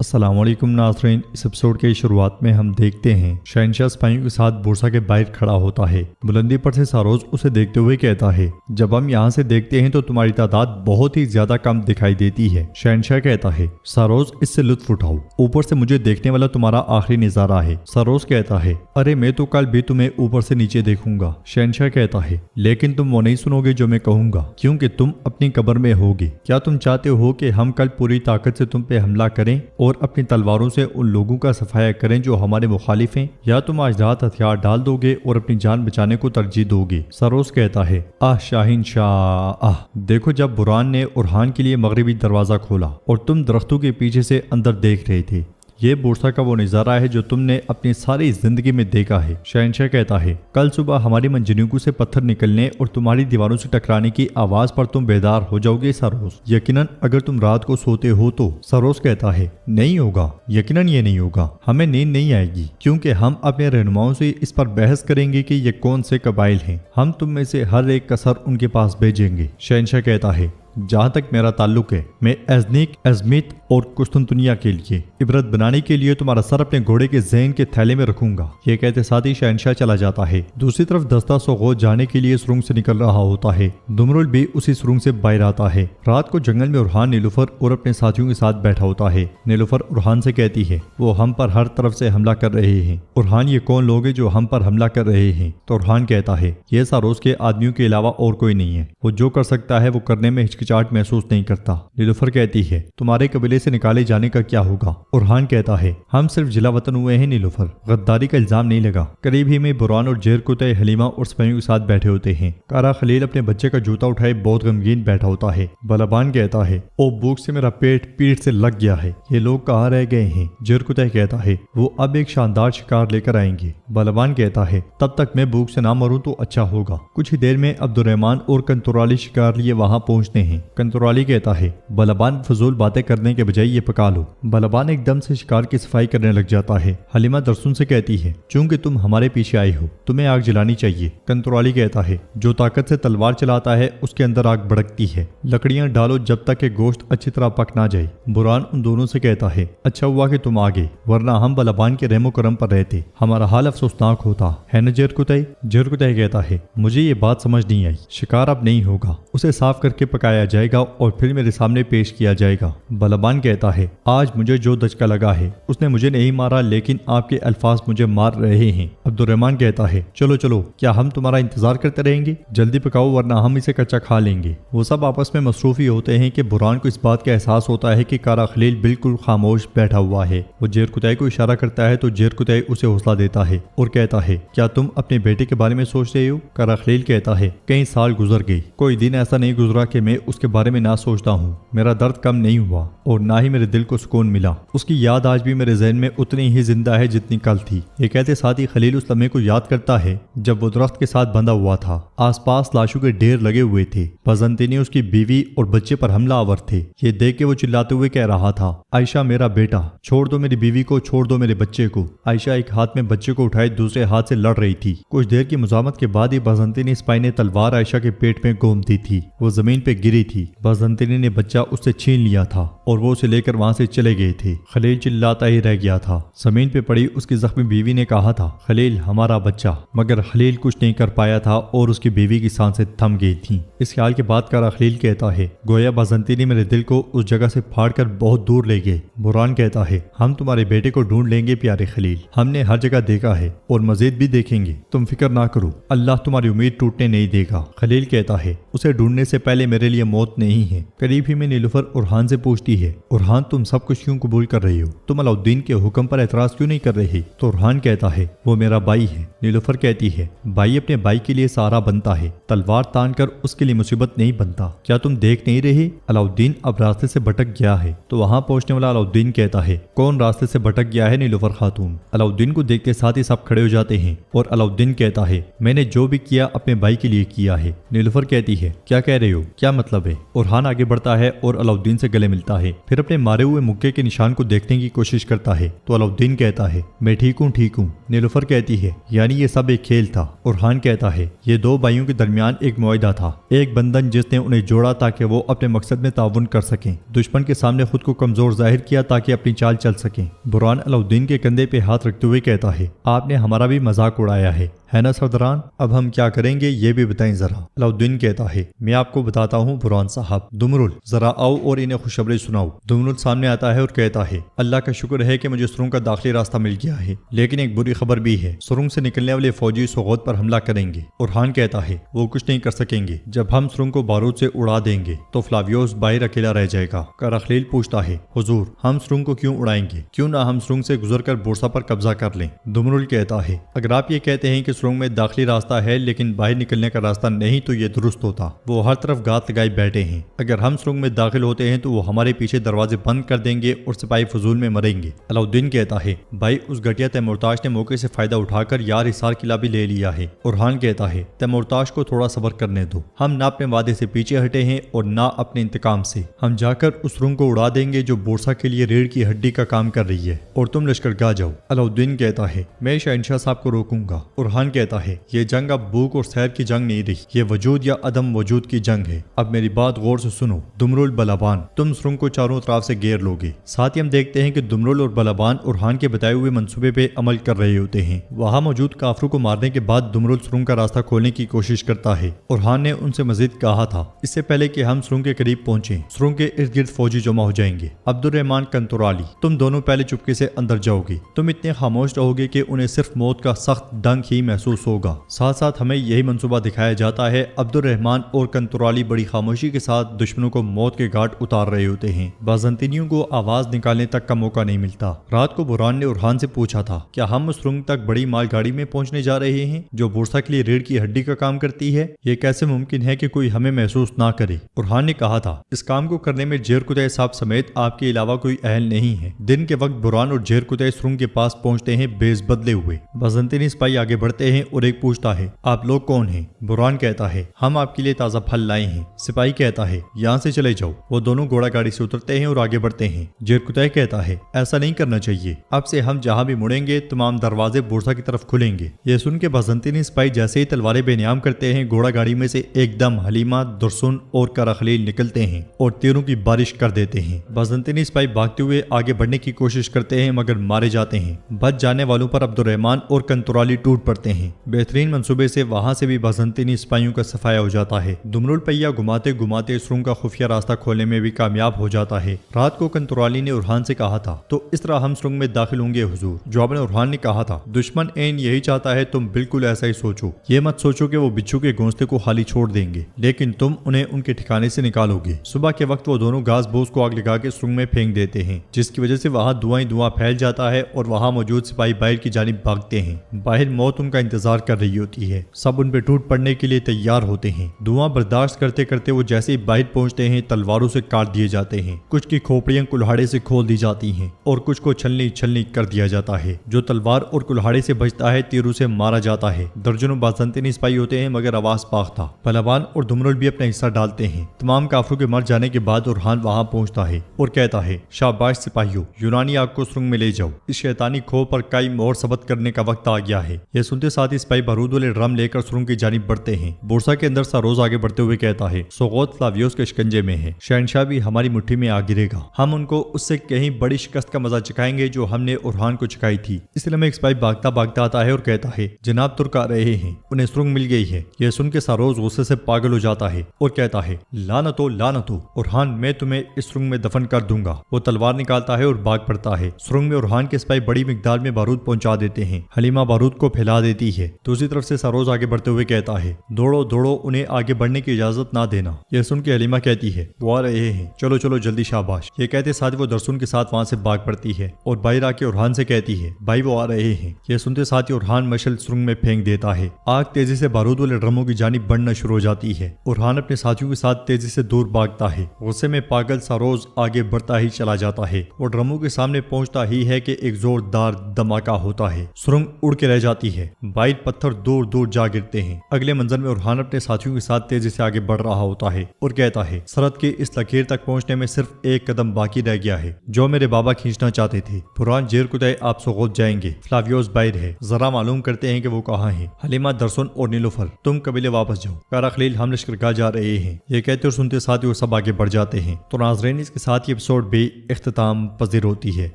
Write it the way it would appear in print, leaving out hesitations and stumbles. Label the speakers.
Speaker 1: السلام علیکم ناظرین، اس ایپیسوڈ کے شروعات میں ہم دیکھتے ہیں شہنشاہ سپاہیوں کے ساتھ بورسا کے باہر کھڑا ہوتا ہے۔ بلندی پر سے ساروس اسے دیکھتے ہوئے کہتا ہے، جب ہم یہاں سے دیکھتے ہیں تو تمہاری تعداد بہت ہی زیادہ کم دکھائی دیتی ہے۔ شہنشاہ کہتا ہے، ساروس اس سے لطف اٹھاؤ، اوپر سے مجھے دیکھنے والا تمہارا آخری نظارہ ہے۔ ساروس کہتا ہے، ارے میں تو کل بھی تمہیں اوپر سے نیچے دیکھوں گا۔ شہنشاہ کہتا ہے، لیکن تم وہ نہیں سنو گے جو میں کہوں گا، کیونکہ تم اپنی قبر میں ہوگے۔ کیا تم چاہتے ہو کہ ہم کل پوری طاقت سے تم پہ حملہ کریں اور اپنی تلواروں سے ان لوگوں کا صفایا کریں جو ہمارے مخالف ہیں، یا تم آج رات ہتھیار ڈال دو گے اور اپنی جان بچانے کو ترجیح دو گے؟ ساروس کہتا ہے، شاہین شاہ، دیکھو جب بران نے اورہان کے لیے مغربی دروازہ کھولا اور تم درختوں کے پیچھے سے اندر دیکھ رہے تھے، یہ بورسا کا وہ نظارہ ہے جو تم نے اپنی ساری زندگی میں دیکھا ہے۔ شہنشاہ کہتا ہے، کل صبح ہماری منجنیقوں سے پتھر نکلنے اور تمہاری دیواروں سے ٹکرانے کی آواز پر تم بیدار ہو جاؤ گے ساروس، یقیناً اگر تم رات کو سوتے ہو تو۔ ساروس کہتا ہے، نہیں ہوگا، یقیناً یہ نہیں ہوگا، ہمیں نیند نہیں آئے گی، کیونکہ ہم اپنے رہنماؤں سے اس پر بحث کریں گے کہ یہ کون سے قبائل ہیں، ہم تم میں سے ہر ایک کا سر ان کے پاس بھیجیں گے۔ شہنشاہ کہتا ہے، جہاں تک میرا تعلق ہے، میں ایزنیک، ازمیت اور قسطنطنیہ کے لیے عبرت بنانے کے لیے تمہارا سر اپنے گھوڑے کے ذہن کے تھیلے میں رکھوں گا۔ یہ کہتے ساتھ ہی شہنشاہ چلا جاتا ہے۔ دوسری طرف دستہ سوغوت جانے کے لیے سرنگ سے نکل رہا ہوتا ہے۔ دمرل بھی اسی سرنگ سے باہر آتا ہے۔ رات کو جنگل میں اورہان نیلوفر اور اپنے ساتھیوں کے ساتھ بیٹھا ہوتا ہے۔ نیلوفر اورہان سے کہتی ہے، وہ ہم پر ہر طرف سے حملہ کر رہے ہیں۔ اورہان، یہ کون لوگ ہیں جو ہم پر حملہ کر رہے ہیں؟ تو اورہان کہتا ہے، یہ ساروس کے آدمیوں کے علاوہ اور کوئی نہیں ہے، وہ جو کر سکتا ہے وہ کرنے میں ہچکچاہٹ محسوس نہیں کرتا۔ نیلوفر کہتی ہے، تمہارے قبیلے سے نکالے جانے کا کیا ہوگا؟ اورہان کہتا ہے، ہم صرف جلا وطن ہوئے ہیں نیلوفر، غداری کا الزام نہیں لگا۔ قریب ہی میں بران اور جیر کوتے حلیمہ اور سپاہیوں کے ساتھ بیٹھے ہوتے ہیں۔ کارا خلیل اپنے بچے کا جوتا اٹھائے بہت غمگین بیٹھا ہوتا ہے۔ بلابان کہتا ہے، او بھوک سے میرا پیٹ سے لگ گیا ہے، یہ لوگ کہاں رہ گئے ہیں؟ جیر کوتے کہتا ہے، وہ اب ایک شاندار شکار لے کر آئیں گے۔ بلابان کہتا ہے، تب تک میں بھوک سے نہ مروں تو اچھا ہوگا۔ کچھ ہی دیر میں عبدالرحمن اور کنتورالی شکار لیے وہاں پہنچتے ہیں۔ کنتورالی کہتا ہے، بلابان فضول باتیں کرنے کے بجائے یہ پکا لو۔ بلابان ایک دم سے شکار کی صفائی کرنے لگ جاتا ہے۔ حلیمہ درسن سے کہتی ہے، چونکہ تم ہمارے پیچھے آئے ہو، تمہیں آگ جلانی چاہیے۔ کنتورالی کہتا ہے، جو طاقت سے تلوار چلاتا ہے اس کے اندر آگ بھڑکتی ہے، لکڑیاں ڈالو جب تک کہ گوشت اچھی طرح پک نہ جائے۔ بران ان دونوں سے کہتا ہے، اچھا ہوا کہ تم آگے، ورنہ ہم بلابان کے رحم و کرم پر رہتے، ہمارا حال افسوسناک ہوتا ہے نا جیرکوتے؟ جیرکوتے کہتا ہے، مجھے یہ بات سمجھ نہیں آئی، شکار اب نہیں ہوگا، اسے صاف کر کے پکایا جائے گا اور پھر میرے سامنے پیش کیا جائے گا۔ بلابان کہتا ہے، آج مجھے جو دھچکا لگا ہے اس نے مجھے نہیں مارا، لیکن آپ کے الفاظ مجھے مار رہے ہیں۔ عبدالرحمن کہتا ہے، چلو چلو، کیا ہم تمہارا انتظار کرتے رہیں گے؟ جلدی پکاؤ ورنہ ہم اسے کچا کھا لیں گے۔ وہ سب آپس میں مصروف ہی ہوتے ہیں کہ بران کو اس بات کا احساس ہوتا ہے کہ کارا خلیل بالکل خاموش بیٹھا ہوا ہے۔ وہ جیرکوتے کو اشارہ کرتا ہے تو جیرکوتے اسے حوصلہ دیتا ہے اور کہتا ہے، کیا تم اپنے بیٹے کے بارے میں سوچ رہے ہو؟ کارا خلیل کہتا ہے، کئی سال گزر گئے، کوئی دن ایسا نہیں گزرا کہ میں اس کے بارے میں نہ سوچتا ہوں۔ میرا درد کم نہیں ہوا اور نہ ہی میرے دل کو سکون ملا، اس کی یاد آج بھی میرے ذہن میں اتنی ہی زندہ ہے جتنی کل تھی۔ یہ کہتے ساتھ ہی خلیل اس لمحے کو یاد کرتا ہے جب وہ درخت کے ساتھ بندھا ہوا تھا، آس پاس لاشوں کے ڈھیر لگے ہوئے تھے، بازنطینی اس کی بیوی اور بچے پر حملہ آور تھے۔ یہ دیکھ کے وہ چلاتے ہوئے کہہ رہا تھا، عائشہ میرا بیٹا، چھوڑ دو میری بیوی کو، چھوڑ دو میرے بچے کو۔ عائشہ ایک ہاتھ میں بچے کو اٹھائے دوسرے ہاتھ سے لڑ رہی تھی۔ کچھ دیر کی مزاحمت کے بعد ہی بازنطینی سپاہی نے تلوار عائشہ کے پیٹ میں گھوم دی تھی، وہ زمین پہ گری تھی۔ بازنطینی نے بچہ اس سے چھین لیا تھا اور وہ اسے لے کر وہاں سے چلے گئے تھے۔ خلیل چلاتا ہی رہ گیا تھا۔ زمین پہ پڑی اس کی زخمی بیوی نے کہا تھا، خلیل ہمارا بچہ، مگر خلیل کچھ نہیں کر پایا تھا اور اس کی بیوی کی سانسیں تھم گئی تھیں۔ اس خیال کے بعد کارا خلیل کہتا ہے، گویا بازنطینی میرے دل کو اس جگہ سے پھاڑ کر بہت دور لے گئے۔ بران کہتا ہے، ہم تمہارے بیٹے کو ڈھونڈ لیں گے پیارے خلیل، ہم نے ہر جگہ دیکھا ہے اور مزید بھی دیکھیں گے، تم فکر نہ کرو، اللہ تمہاری امید ٹوٹنے نہیں دے گا۔ خلیل کہتا ہے، اسے ڈھونڈنے سے پہلے میرے لیے موت نہیں ہے۔ قریب ہی میں نیلوفر اورہان سے پوچھتی ہے، اورہان تم سب کچھ کیوں قبول کر رہے ہو؟ تم علاؤالدین کے حکم پر اعتراض کیوں نہیں کر رہے؟ تو اورہان کہتا ہے، وہ میرا بھائی ہے۔ نیلوفر کہتی ہے، بھائی اپنے بھائی کے لیے سہارا بنتا ہے، تلوار تان کر اس کے لیے مصیبت نہیں بنتا۔ کیا تم دیکھ نہیں رہے؟ علاؤالدین اب راستے سے بھٹک گیا ہے۔ تو وہاں پہنچنے والا علاؤالدین کہتا ہے، کون راستے سے بھٹک گیا ہے نیلوفر خاتون؟ علاؤالدین کو دیکھتے ساتھ ہی سب کھڑے ہو جاتے ہیں اور علاؤالدین کہتا ہے، میں نے جو بھی کیا اپنے بھائی کے لیے کیا ہے۔ نیلوفر کہتی ہے، کیا کہہ رہے ہو؟ کیا مطلب ہے؟ اورہان آگے بڑھتا ہے اور علاؤالدین سے گلے ملتا ہے، پھر फिर अपने मारे हुए मुक्के के निशान को देखने की कोशिश करता है तो अलाउद्दीन कहता है मैं ठीक हूँ। नीलुफर कहती है यानी ये सब एक खेल था। उरहान कहता है ये दो भाइयों के दरमियान एक मुआहदा था, एक बंधन जिसने उन्हें जोड़ा ताकि वो अपने मकसद में ताउन कर सकें, दुश्मन के सामने खुद को कमजोर जाहिर किया ताकि अपनी चाल चल सकें। बुरहान अलाउद्दीन के कंधे पे हाथ रखते हुए कहता है आपने हमारा भी मजाक उड़ाया है ना सरदारान, अब हम क्या करेंगे ये भी बताएं जरा। अलाउद्दीन कहता है मैं आपको बताता हूँ बुरहान साहब। दुमरुल जरा आओ और इन्हें खुशखबरी सुनाओ। दुमरुल सामने आता है और कहता है अल्लाह का शुक्र है कि मुझे सुरंग का दाखिली रास्ता मिल गया है, लेकिन एक बुरी खबर भी है, सुरंग से निकलने वाले फौजी सोगोत पर हमला करेंगे। उरहान कहता है वो कुछ नहीं कर सकेंगे, जब हम सुरंग को बारूद से उड़ा देंगे तो फ्लावियोस बाहर अकेला रह जाएगा। करखलील पूछता है हुजूर हम सुरंग को क्यों उड़ाएंगे, क्यों ना हम सुरंग से गुजर कर बोरसा पर कब्जा कर लें। दुमरुल कहता है अगर आप ये कहते हैं कि सुरंग में दाखिली रास्ता है लेकिन बाहर निकलने का रास्ता नहीं तो ये दुरुस्त होता, वो हर तरफ गात लगाए बैठे हैं, अगर हम सुरंग में दाखिल होते हैं तो वो हमारे पीछे दरवाजे बंद कर देंगे और सिपाही फजूल में मरेंगे। अलाउद्दीन कहता है भाई उस घटिया तैमूरताश ने मौके से फायदा उठाकर यार हिसार किला भी ले लिया है। उरहान कहता है तैमूरताश को थोड़ा सब्र करने दो, हम ना अपने वादे से पीछे हटे हैं और ना अपने इंतकाम से, हम जाकर उस सुरंग को उड़ा देंगे जो बोरसा के लिए रीढ़ की हड्डी का काम कर रही है और तुम लश्करगाह जाओ। अलाउद्दीन कहता है मैं शहंशाह साहब को रोकूंगा। उरहान कहता है ये जंग अब भूख और सैर की जंग नहीं रही, ये वजूद या अदम वजूद की जंग है। अब मेरी बात गौर से सुनो। दुमरुल बलाबान तुम सुरंग को चारों तरफ से घेर लोगे। साथ ही हम देखते हैं कि दुमरुल और बलाबान उरहान के बताए हुए मंसूबे पे अमल कर रहे होते हैं। वहां मौजूद काफरों को मारने के बाद दुमरुल सुरंग का रास्ता खोलने की कोशिश करता है। उरहान ने उनसे मजीद कहा था इससे पहले कि हम सुरंग के करीब पहुंचे सुरंग के इर्द गिर्द फौजी जमा हो जाएंगे। अब्दुर्रहमान कंतुराली तुम दोनों पहले चुपके से अंदर जाओगे, तुम इतने खामोश रहोगे कि उन्हें सिर्फ मौत का सख्त डंक ही महसूस होगा। साथ साथ हमें यही मंसूबा दिखाया जाता है। अब्दुर्रहमान और कंतुराली बड़ी खामोशी के साथ दुश्मनों को मौत के घाट उतार रहे होते हैं। बाज़ंतीनियों को आवाज निकालने तक का मौका नहीं मिलता। रात को बुरहान ने उरहान से पूछा था क्या हम उस सुरंग तक बड़ी मालगाड़ी में पहुंचने जा रहे हैं जो बोरसा के लिए रीढ़ की हड्डी का काम करती है, ये कैसे मुमकिन है कि कोई हमें महसूस ना करे। उरहान ने कहा था इस काम को करने में जेर कुतै साहब समेत आपके अलावा कोई अहल नहीं है। दिन के वक्त बुरहान और जेर कुतै सुरंग के पास पहुंचते हैं बेस बदले हुए। बाज़ंतीनी सिपाही आगे बढ़ते हैं और एक पूछता है आप लोग कौन हैं। बुरहान कहता है हम आपके लिए ताजा फल लाए हैं। सिपाही कहता है यहाँ से चले जाओ। वो दोनों घोड़ा गाड़ी से उतरते हैं और आगे बढ़ते हैं। जेरकुतै कहता है ऐसा नहीं करना चाहिए, अब से हम जहाँ भी मुड़ेंगे तमाम दरवाजे बोरसा की तरफ खुलेंगे। ये सुन के बाज़ंतीनी सिपाही जैसे ही तलवारें बेनियाम करते हैं घोड़ा गाड़ी में से एकदम हलीमा, दुरसुन और करखलील निकलते हैं और तीरों की बारिश कर देते हैं। बाज़ंतीनी सिपाही भागते हुए आगे बढ़ने की कोशिश करते हैं मगर मारे जाते हैं। बच जाने वालों पर अब्दुर्रहमान और कंतुराली टूट पड़ते हैं। बेहतरीन मंसूबे से वहां से भी बाज़ंतीनी सिपाहियों का सफाया हो जाता है। दुमरुल पहिया घुमाते घुमाते सुरंग का खुफिया रास्ता खोलने में भी कामयाब हो जाता है। रात को कंतुराली ने उरहान से कहा था तो इस तरह हम सुरंग में दाखिल होंगे हुजूर। जवाब में उरहान ने कहा था दुश्मन ऐन यही चाहता है, तुम बिल्कुल ऐसा ही सोचो। ये मत सोचो कि वो बिच्छू के घोंसले को खाली छोड़ देंगे, लेकिन तुम उन्हें उनके ठिकाने से निकालोगे। सुबह के वक्त वो दोनों घास बोस को आग लगा के सुरंग में फेंक देते हैं, जिसकी वजह से वहाँ धुआं ही धुआं फैल जाता है और वहाँ मौजूद सिपाही बाहर की जानिब भागते हैं। बाहर मौत उनका इंतजार कर रही होती है। सब उन पे टूट पड़ने के लिए तैयार होते हैं। धुआं बर्दाश्त करते करते वो जैसे ही बाहर पहुंचते हैं तलवारों से काट दिए जाते हैं। कुछ की खोपड़ियां कुल्हाड़े से खोल दी जाती हैं और कुछ को छलनी छलनी कर दिया जाता है। जो तलवार और कुल्हाड़े से बचता है तीरों से मारा जाता है। दर्जनों बाज़ंतीनी सिपाही होते हैं मगर आवाज पाक था। पहलवान और दुमरुल भी अपना हिस्सा डालते हैं। तमाम काफरों के मर जाने के बाद उरहान वहां पहुंचता है और कहता है शाबाश सिपाहियों, यूनानी आग को सुरंग में ले जाओ। इस शैतानी खो पर कई मोहर सबत करने का वक्त आ गया है। यह सुनते साथ ही सिपाही बारूद वाले ड्रम लेकर सुरंग की जानिब बढ़ते हैं। बोरसा के अंदर सारोज आगे बढ़ते हुए कहता है सोगोत फ्लावियोस के शिकंजे में है, शहंशाह भी हमारी मुट्ठी में आ गिरेगा। हम उनको उससे कहीं बड़ी शिकस्त का मजा चखाएंगे जो हमने उरहान को चखाई थी। इसलिए में एक सिपाही भागता भागता आता है और कहता है जनाब तुर्क आ रहे हैं, उन्हें सुरंग मिल गई है। यह सुन के सारोज गुस्से से पागल हो जाता है और कहता है लानतो लानतो उरहान, मैं तुम्हें इस सुरंग में दफन कर दूंगा। वो तलवार निकालता है और भाग पड़ता है। सुरंग में उरहान के सिपाही बड़ी मिकदार में बारूद पहुंचा देते हैं। हलीमा बारूद को फैला देती है। दूसरी तरफ से सारोज आगे बढ़ते हुए कहता है दौड़ो दौड़ो, उन्हें आगे बढ़ने की इजाजत ना देना। यह सुन के हलीमा कहती है वो आ रहे हैं, चलो चलो जल्दी शाबाश। ये कहते साथ वो दरसुन के साथ वहां से भाग पड़ती है और बाहर आके उरहान से कहती है भाई वो आ रहे हैं। यह सुनते साथ ही उरहान मशल सुरंग में फेंक देता है। आग तेजी से बारूद वाले ड्रमों की जानिब बढ़ना शुरू हो जाती है। उरहान अपने साथियों के साथ तेजी से दूर भागता है। गुस्से में पागल सारोज आगे बढ़ता ही चला जाता है और ड्रमों के सामने पहुंचता ही है कि एक जोरदार धमाका होता है। सुरंग उड़ के रह जाती है। वाइट पत्थर दूर दूर जा गिरते हैं। अगले मंजर में उरहान अपने साथियों के साथ तेजी से आगे बढ़ रहा होता है और कहता है, सरहद की इस लकीर तक पहुंचने में सिर्फ एक कदम बाकी रह गया है जो मेरे बाबा खींचना चाहते थे। बुरहान जेर कुतय आप सोगोत जाएंगे। फ्लावियोस बाहर है, जरा मालूम करते हैं कि वो कहाँ है। हलीमा, दरसुन और नीलुफर, तुम कबीले वापस जाओ। कारा खलील, हम लश्करगाह जा रहे हैं। ये कहते और सुनते साथ ही वो सब आगे बढ़ जाते हैं। तो नाज़रीन, इसके साथ ही एपिसोड भी इख्तिताम पजीर होती है।